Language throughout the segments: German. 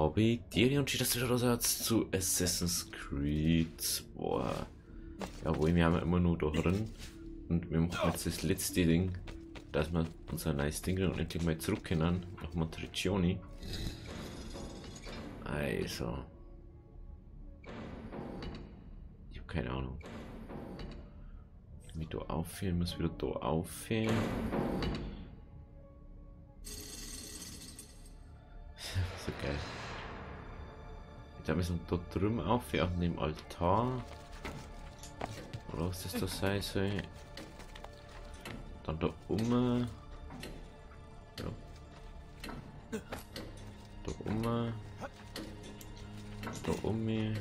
Habe dir und das wieder raus zu Assassin's Creed 2. Ja, wo ich mir immer nur da drin. Und wir machen jetzt das letzte Ding, dass wir unser neues Ding und endlich mal zurück können nach Montericcioni. Also. Ich habe keine Ahnung. Wie da aufhören, muss wieder da aufhören. So geil. Ich glaube, wir sind da drüben auf, wir auf dem Altar. Oder was das da sein soll. Dann da oben. Ja. Da oben. Da oben.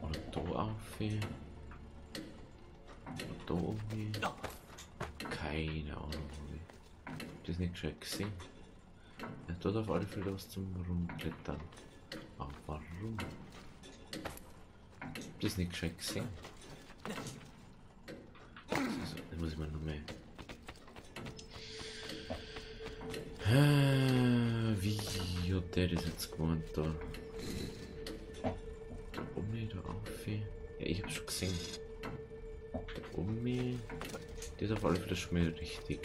Oder da auf. Da oben. Keine Ahnung. Das nicht gescheit gesehen. Er tut auf alle Fälle was zum Rumklettern. Aber warum? Das nicht gescheit gesehen. Also, da muss ich mal noch mehr. Wie hat der das jetzt gemeint da? Da oben, da auf. Ja, ich hab's schon gesehen. Da oben. Das ist auf alle Fälle schon mal richtig.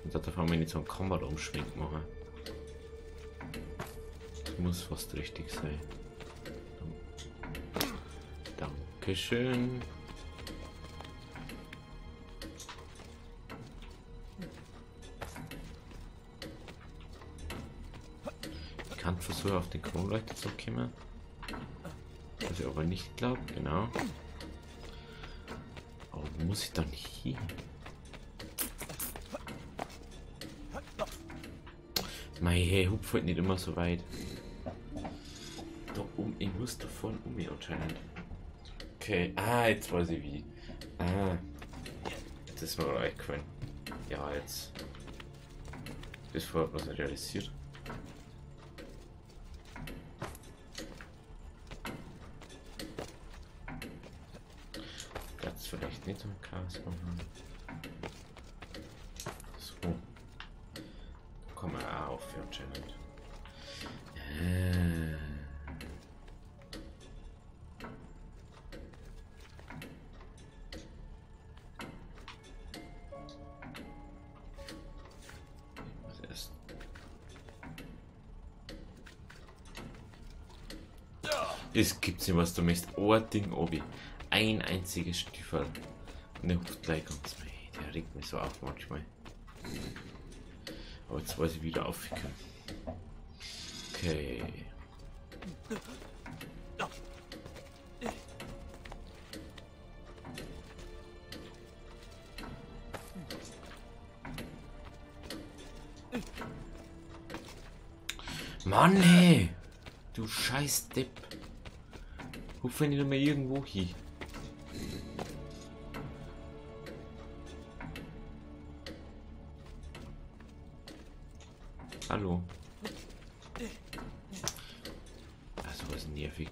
Und da darf man nicht so einen Kameraumschwenk machen. Das muss fast richtig sein. Dankeschön. Ich kann versuchen, auf den Kronleuchter zu kommen. Was ich aber nicht glaube, genau. Aber wo muss ich dann hin? Mei, hey, hupf halt nicht immer so weit. Da oben, ich muss da vorne um mich anscheinend. Okay, jetzt weiß ich wie. Jetzt ist mir mal eingefallen. Ja, jetzt. Das vorher was nicht realisiert. Das vielleicht nicht so ein Chaos machen. So. Da kommen wir auch auf für anscheinend. Es gibt's nicht, was du möchtest. Ein Ding obi. Ein einziges Stiefel. Und der hupft gleich ganz. Der regt mich so auf manchmal. Aber jetzt weiß ich wieder aufhören. Okay. Mann, hey! Du scheiß Depp. Hupf wenn ich noch mal irgendwo hin. Hallo. Also was ist nervig.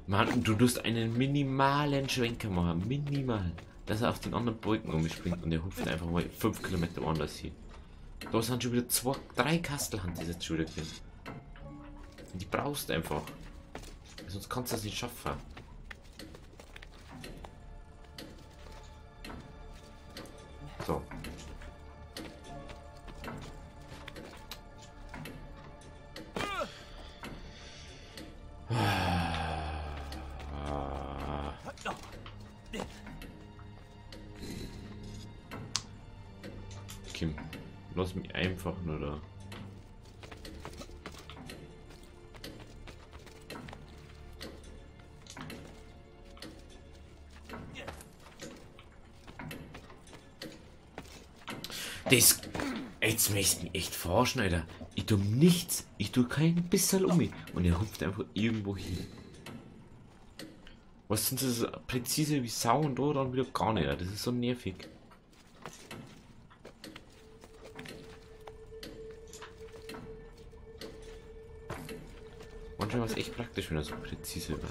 Mann, du tust einen minimalen Schwenker machen. Minimal. Dass er auf den anderen Balken umspringt und er hupft einfach mal 5 Kilometer woanders hin. Da sind schon wieder 3 Kastelhand, die jetzt schon wieder drin. Und die brauchst du einfach. Sonst kannst du das nicht schaffen. So. Kim, lass mich einfach nur da. Das. Jetzt möchtest du mich echt verarschen, Alter. Ich tue nichts. Ich tue kein bisschen um mich. Und er hupft einfach irgendwo hin. Was sind das präzise wie Sau und da dann wieder gar nicht. Das ist so nervig. Manchmal war es echt praktisch, wenn er so präzise war.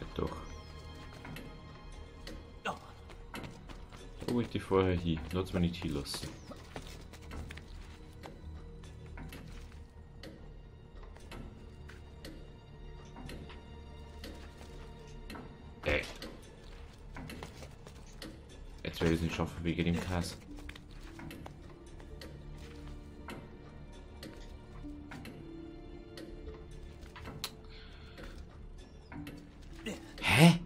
Ja, doch. Wo ich die vorher hier? Lass mich nicht hier lassen. Jetzt werde ich es nicht schaffen wegen dem Kass. Hä?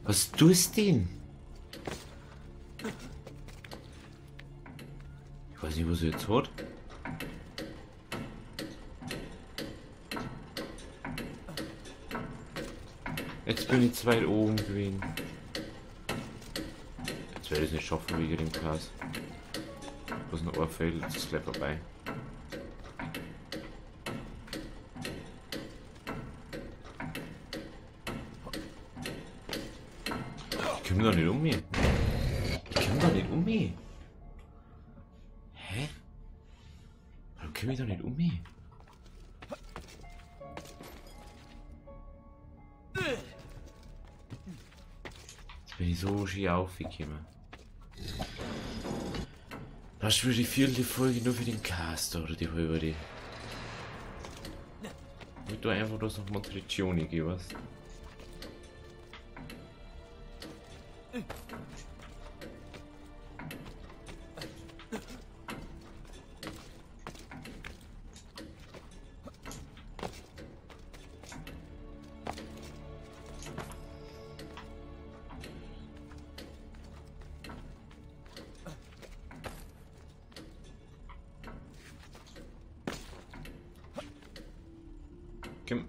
Was tust du denn? Ich weiß nicht, was er jetzt hat. Jetzt bin ich zu weit oben gewesen. Jetzt werde ich es nicht schaffen wegen dem Kass. Was noch ein Fail, jetzt ist es gleich vorbei. Ich komme da nicht um mich. Ich komme da nicht um mich. Hä? Warum komme ich da nicht um mich? Jetzt bin ich so schön aufgekommen. Das spielt die 4. Folge nur für den Cast oder die halbe. Ich will da einfach das noch Motivation geben, was? Komm.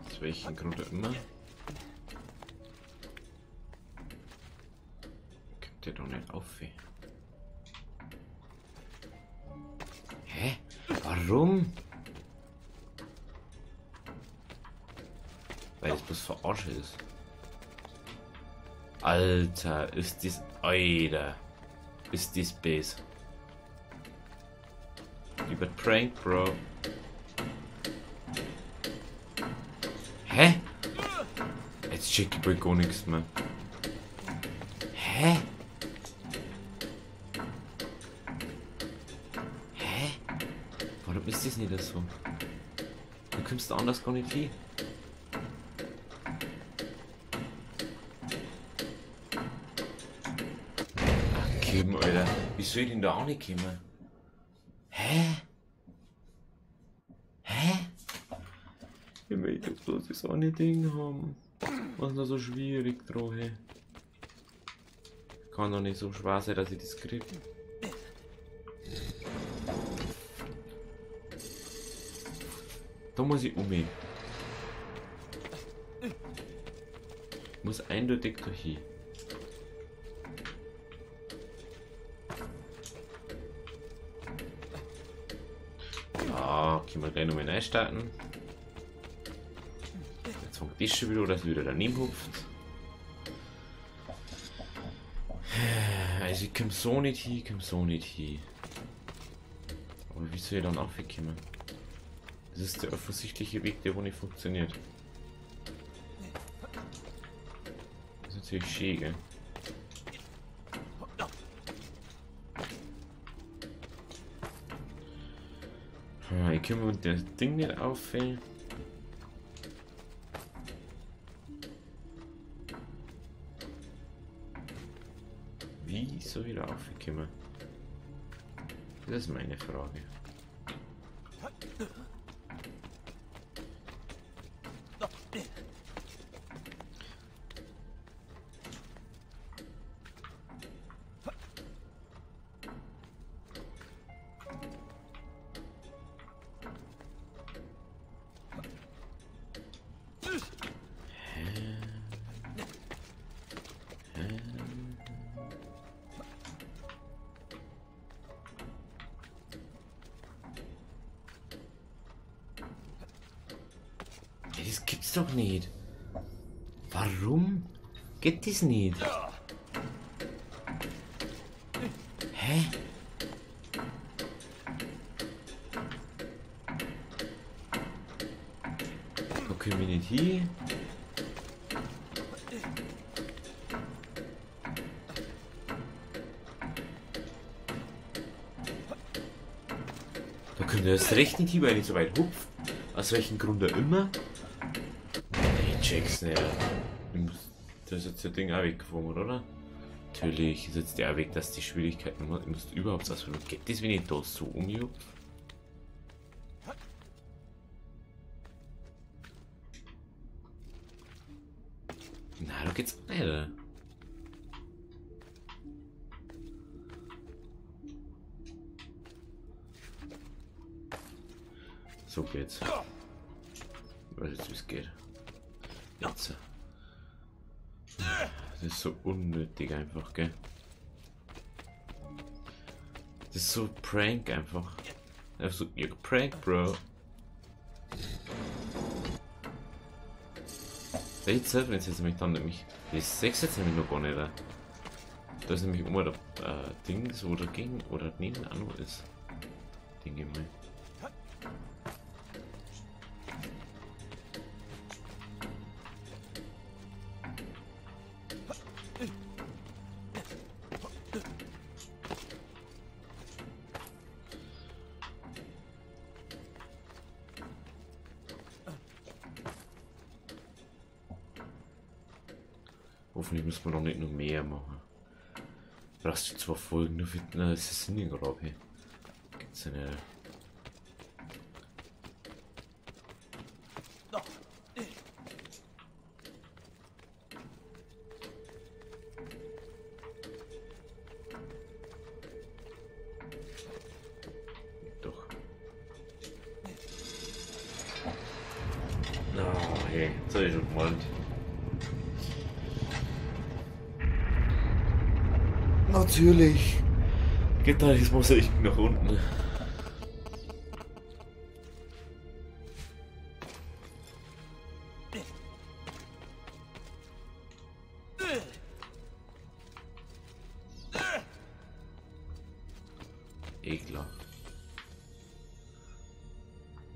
Aus welchen Grund auch immer. Kommt der doch nicht auf. Hä? Warum? Weil es bloß verarscht ist. Alter, ist dies... Alter. Ist dies Base. Die wird prank, Bro. Hä? Jetzt check ich bald gar nichts mehr. Hä? Hä? Warum ist das nicht so? Du kommst anders gar nicht hin. Alter, wie soll ich denn da auch nicht kommen? Hä? Hä? Ich möchte jetzt bloß das eine Ding haben. Was noch so schwierig drauf ist. Kann doch nicht so schwer sein, dass ich das kriege. Da muss ich umgehen. Ich muss eindeutig da hin. Ja, können wir gleich nochmal neu starten. Jetzt fängt das schon wieder, dass wieder daneben hupft. Also ich komme so nicht hin, Aber wie soll ich dann aufkommen? Das ist der offensichtliche Weg, der wo nicht funktioniert. Das ist natürlich schön, gell? Ich komme mit das Ding nicht auf, ey. Wie soll ich da aufkommen? Das ist meine Frage. gibt's doch nicht. Warum geht das nicht? Hä? Da können wir nicht hin. Da können wir erst recht nicht hin, weil ich nicht so weit hupf. Aus welchem Grund auch immer. Ich check's nicht. Da ist jetzt das Ding auch weggeflogen, oder? Natürlich ist jetzt der Weg, dass die Schwierigkeiten ich muss überhaupt was für geht das, wenn ich da so umhupf? Na, da geht's nicht. So geht's. Ich weiß jetzt, wie es geht. Jetzt. Das ist so unnötig einfach, gell? Das ist so Prank einfach. Einfach so, ihr Prank, Bro. Jetzt nämlich dann nämlich. Das 6 jetzt nämlich noch gar nicht. Da ist nämlich immer der Ding, so dagegen oder nebenan ist. Dinge mal. Hoffentlich müssen wir noch nicht noch mehr machen. Brauchst du 2 Folgen nur für eine Assassinengrabe? Gibt's ja nicht. Doch. Na, hey, jetzt hab ich schon gemeint. Natürlich. Geht da, jetzt muss ich nach unten. Eklar.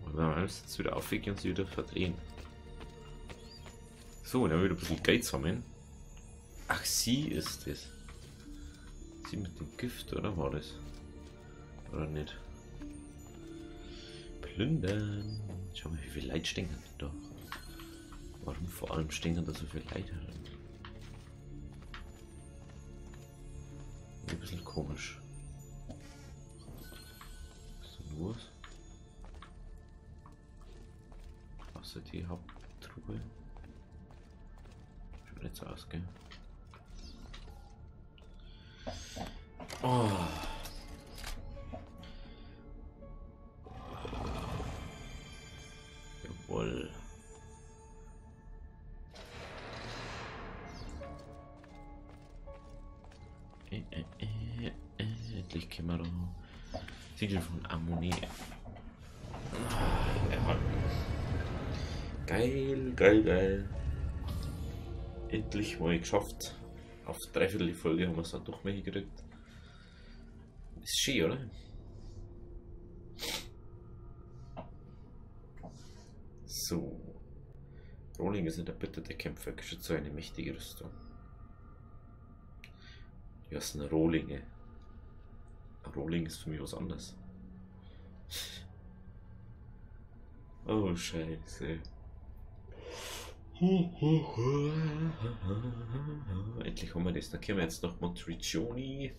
Und dann alles jetzt wieder aufwickeln und sie wieder verdrehen. So, dann wieder ein bisschen Geld sammeln. Ach, sie ist es. Sie mit dem Gift, oder war das? Oder nicht? Plündern. Schau mal, wie viele Leute stehen da. Warum vor allem stehen da so viele Leute? Ein bisschen komisch. Was ist denn los? Außer die Haupttruhe. Schaut nicht so aus, gell? Oh. Jawohl. Endlich können wir da. Siegel von Ammonie. Ja. Geil, geil, geil. Endlich mal geschafft. Auf 3/4 die Folge haben wir es dann doch mehr gekriegt. Ist schön, oder? So. Rohlinge sind erbitterte Kämpfer, geschützt eine mächtige Rüstung. Die heißen Rohlinge. Rohling ist für mich was anderes. Oh, Scheiße. Endlich haben wir das. Dann können wir jetzt nach Montericcioni.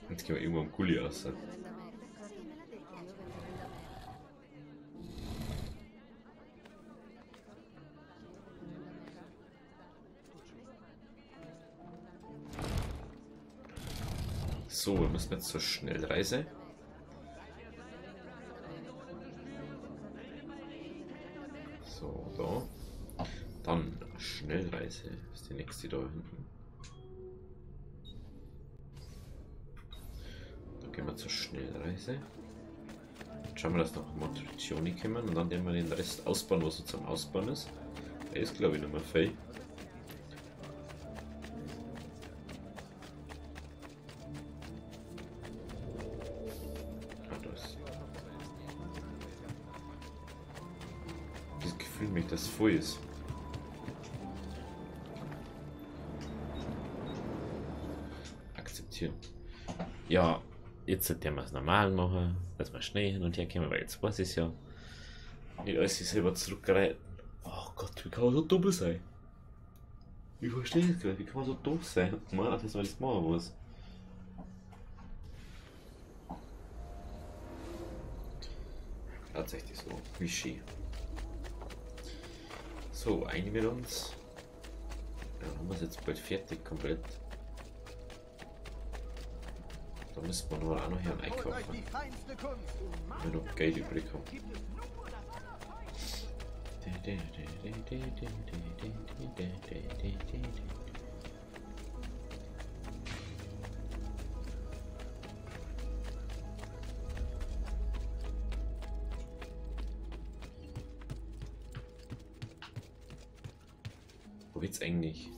Jetzt gehen wir irgendwo am Gully raus. So, wir müssen jetzt zur Schnellreise. So, da. Dann Schnellreise ist die nächste da hinten. Dann gehen wir zur Schnellreise. Schauen wir, dass noch Motorizioni kommen und dann werden wir den Rest ausbauen, was so zum Ausbauen ist. Er ist, glaube ich, nicht mehr fähig. Das Gefühl, mich, dass es voll ist. Akzeptieren. Ja, jetzt sollte wir es normal machen, dass wir schnell hin und her kommen, weil jetzt weiß ich es ja. Nicht alles sich selber zurückreiten. Oh Gott, wie kann man so dumm sein? Ich verstehe es gerade, wie kann man so doof sein? Mann, dass man das machen muss. Tatsächlich so, wie schön. So, ein mit uns. Ja, haben wir es jetzt bald fertig, komplett. Da müssen wir noch auch noch hier einkaufen. Wenn wir noch Geld übrig haben. Wo wird's eigentlich?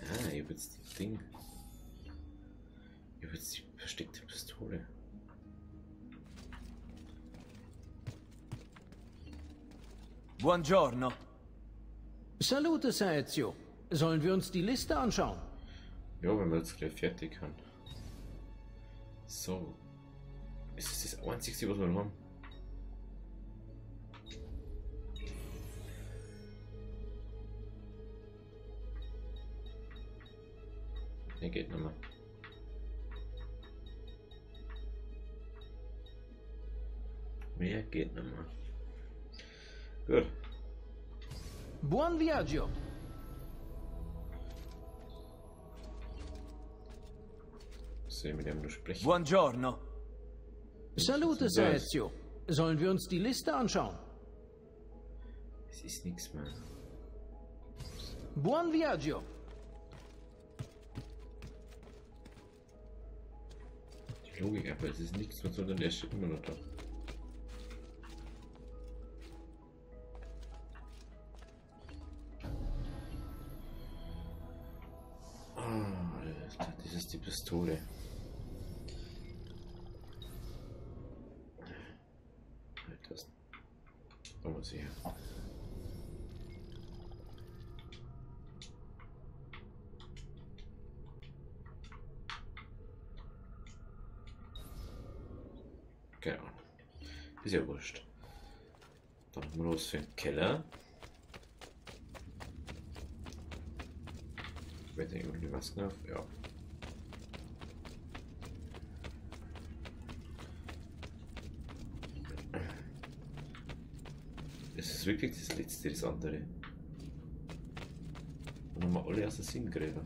Ah, hier wird's das Ding. Hier wird's die versteckte Pistole. Buongiorno. Salute, Sir Ezio. Sollen wir uns die Liste anschauen? Ja, wenn wir jetzt gleich fertig haben. So. Ist das das Einzige, was wir noch haben? Ne, geht nicht mehr. Mehr geht nicht mehr. Gut. Buon viaggio. Sehen, mit dem du sprichst. Buongiorno. Salute, Sir Ezio. Sollen wir uns die Liste anschauen? Es ist nichts mehr. Buon viaggio. Die Logik, aber es ist nichts mehr, sondern der steht immer noch da. Ah, das ist die Pistole. Das. Da muss ich her. Keine Ahnung. Ist ja wurscht. Dann machen wir los für den Keller. Wird irgendwie die Masken auf? Ja. Es ist wirklich das letzte, das andere. Dann haben wir alle Assassinen-Gräber.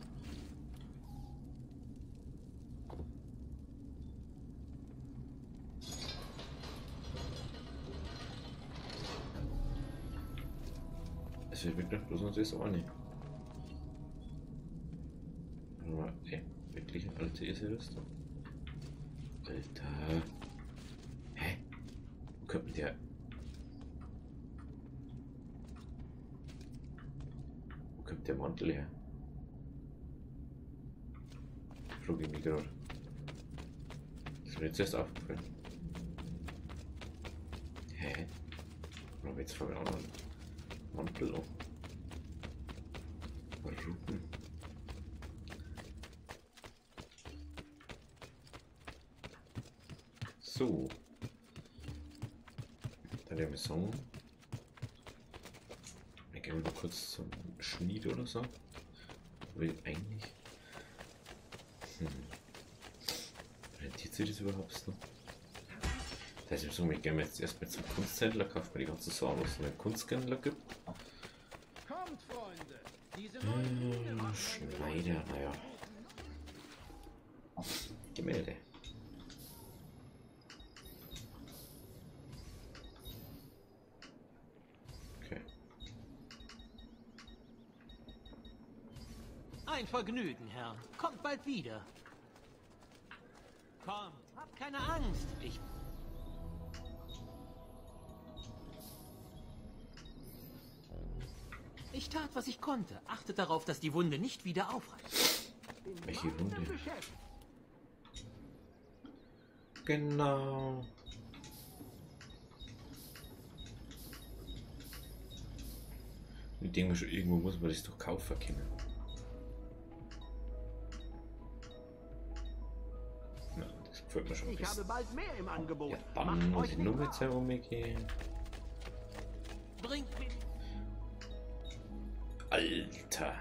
Es wird wirklich bloß noch das eine. Ey, wirklich eine alte Esel-Rüstung. Alter. Hä? Wo kommt denn der? Wo kommt der Mantel her? Frage ich mich gerade. Das ist mir jetzt erst aufgefallen. Hä? Aber jetzt fangen wir an. Mantel an. Warum? So. Dann werden wir sagen. Ich gehe mal kurz zum Schmied oder so. Weil eigentlich. Rentiert sich das überhaupt noch? Das heißt, wir gehen jetzt erstmal zum Kunsthändler, kaufen wir die ganzen Sachen, was es in einem Kunsthändler gibt. Kommt, Freunde. Schneider, naja. Gemälde. Okay. Ein Vergnügen, Herr. Kommt bald wieder. Kommt, habt keine Angst. Ich tat, was ich konnte. Achtet darauf, dass die Wunde nicht wieder aufreißt. Welche Wunde? Genau. Ich denke schon, irgendwo muss man das doch kaufen können. Na, das gefällt mir schon ein Ich habe bisschen. bald mehr im Angebot. Ja, dann muss ich nur mit selber umgehen. Bringt mich. Alter.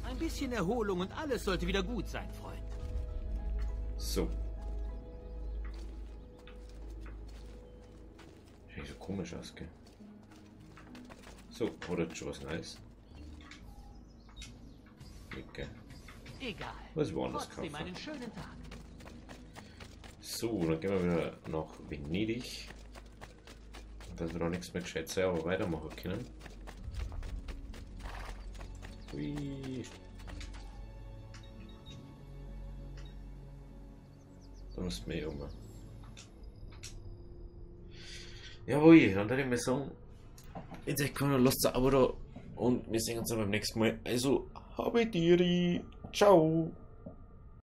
Ein bisschen Erholung und alles sollte wieder gut sein, Freund. So. Sieht so komisch aus, gell? So, oder schon was Neues? Okay. Egal. Was woanders Trotzdem kaufen. einen schönen Tag. So, dann gehen wir wieder nach Venedig. Dass wir noch nichts mehr gescheit selber weitermachen können. Hui. Da müssen wir um. Jawohl, dann würde ich mal sagen, jetzt echt keiner Lust zu Abo da und wir sehen uns dann beim nächsten Mal. Also, habe Diri. Ciao.